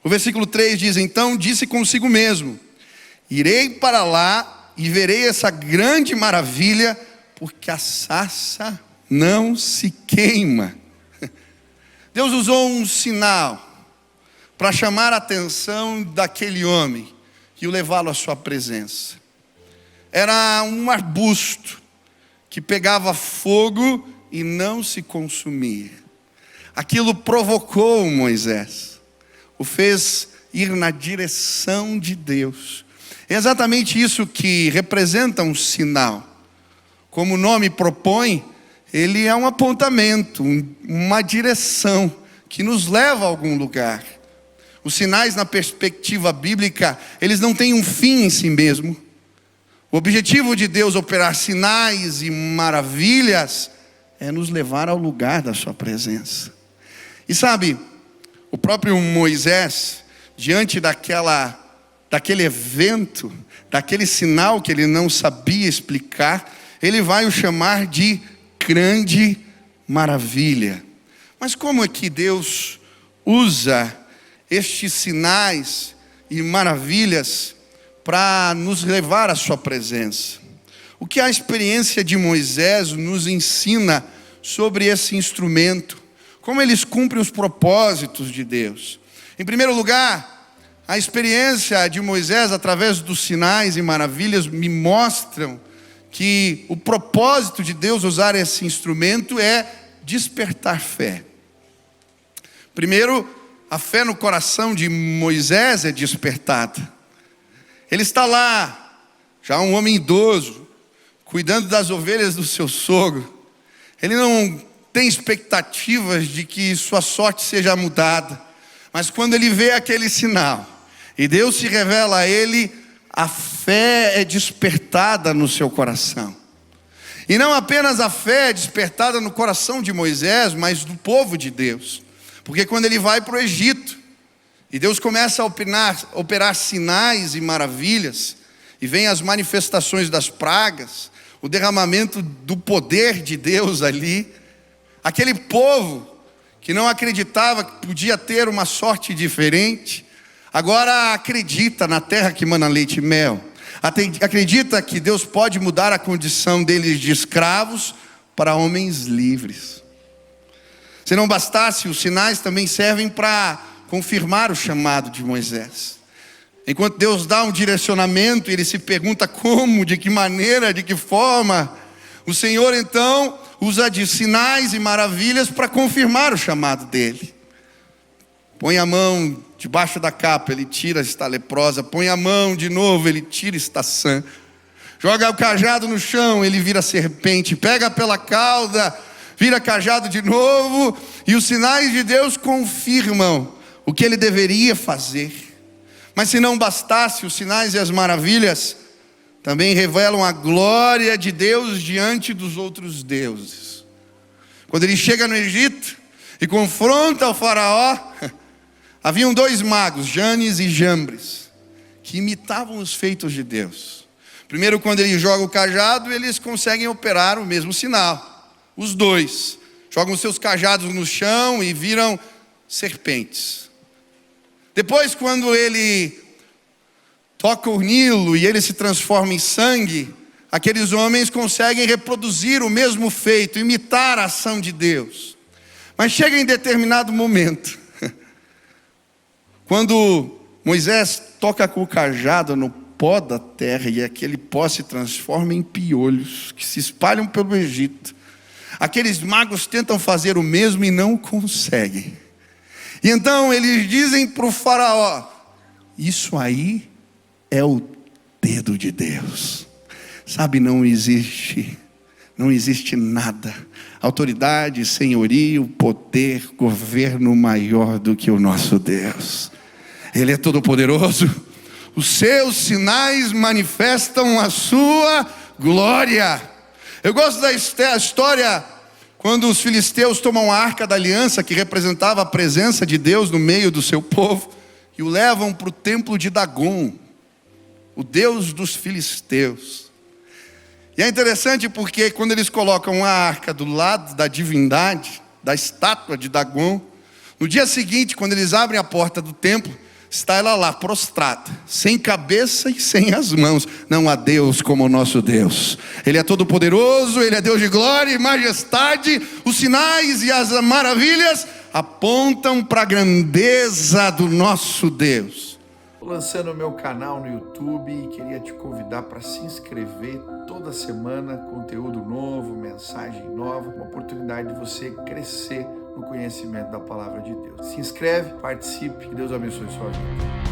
O versículo 3 diz: então disse consigo mesmo: irei para lá e verei essa grande maravilha, porque a sarça não se queima. Deus usou um sinal para chamar a atenção daquele homem e o levá-lo à sua presença. Era um arbusto que pegava fogo e não se consumia. Aquilo provocou Moisés, o fez ir na direção de Deus. É exatamente isso que representa um sinal. Como o nome propõe, ele é um apontamento, uma direção que nos leva a algum lugar. Os sinais, na perspectiva bíblica, eles não têm um fim em si mesmo. O objetivo de Deus operar sinais e maravilhas é nos levar ao lugar da sua presença. E sabe, o próprio Moisés, diante daquele evento, daquele sinal que ele não sabia explicar, ele vai o chamar de grande maravilha. Mas como é que Deus usa estes sinais e maravilhas para nos levar à sua presença? O que a experiência de Moisés nos ensina sobre esse instrumento? Como eles cumprem os propósitos de Deus? Em primeiro lugar, a experiência de Moisés através dos sinais e maravilhas me mostram que o propósito de Deus usar esse instrumento é despertar fé. Primeiro, a fé no coração de Moisés é despertada. Ele está lá, já um homem idoso, cuidando das ovelhas do seu sogro. Ele não tem expectativas de que sua sorte seja mudada. Mas quando ele vê aquele sinal, e Deus se revela a ele, a fé é despertada no seu coração. E não apenas a fé é despertada no coração de Moisés, mas do povo de Deus. Porque quando ele vai para o Egito, e Deus começa a operar sinais e maravilhas, e vem as manifestações das pragas, o derramamento do poder de Deus ali, aquele povo que não acreditava que podia ter uma sorte diferente, agora acredita na terra que mana leite e mel. Acredita que Deus pode mudar a condição deles de escravos para homens livres. Se não bastasse, os sinais também servem para confirmar o chamado de Moisés. Enquanto Deus dá um direcionamento, ele se pergunta como, de que maneira, de que forma. O Senhor então usa de sinais e maravilhas para confirmar o chamado dele. Põe a mão debaixo da capa, ele tira, está leprosa. Põe a mão de novo, ele tira, está sã. Joga o cajado no chão, ele vira serpente. Pega pela cauda, vira cajado de novo. E os sinais de Deus confirmam o que ele deveria fazer. Mas se não bastasse, os sinais e as maravilhas também revelam a glória de Deus diante dos outros deuses. Quando ele chega no Egito e confronta o faraó, haviam dois magos, Janes e Jambres, que imitavam os feitos de Deus. Primeiro, quando ele joga o cajado, eles conseguem operar o mesmo sinal. Os dois jogam seus cajados no chão e viram serpentes. Depois, quando ele toca o Nilo e ele se transforma em sangue, aqueles homens conseguem reproduzir o mesmo feito, imitar a ação de Deus. Mas chega em determinado momento, quando Moisés toca com o cajado no pó da terra e aquele pó se transforma em piolhos que se espalham pelo Egito. Aqueles magos tentam fazer o mesmo e não conseguem. E então eles dizem para o faraó: isso aí é o dedo de Deus. Sabe, não existe nada, autoridade, senhorio, poder, governo maior do que o nosso Deus. Ele é todo poderoso. Os seus sinais manifestam a sua glória. Eu gosto da história quando os filisteus tomam a arca da aliança, que representava a presença de Deus no meio do seu povo, e o levam para o templo de Dagom, o deus dos filisteus. E é interessante porque quando eles colocam a arca do lado da divindade, da estátua de Dagom, no dia seguinte, quando eles abrem a porta do templo, está ela lá, prostrada, sem cabeça e sem as mãos. Não há Deus como o nosso Deus. Ele é todo poderoso, Ele é Deus de glória e majestade. Os sinais e as maravilhas apontam para a grandeza do nosso Deus. Estou lançando o meu canal no YouTube e queria te convidar para se inscrever. Toda semana, conteúdo novo, mensagem nova, uma oportunidade de você crescer no conhecimento da palavra de Deus. Se inscreve, participe, que Deus abençoe sua vida.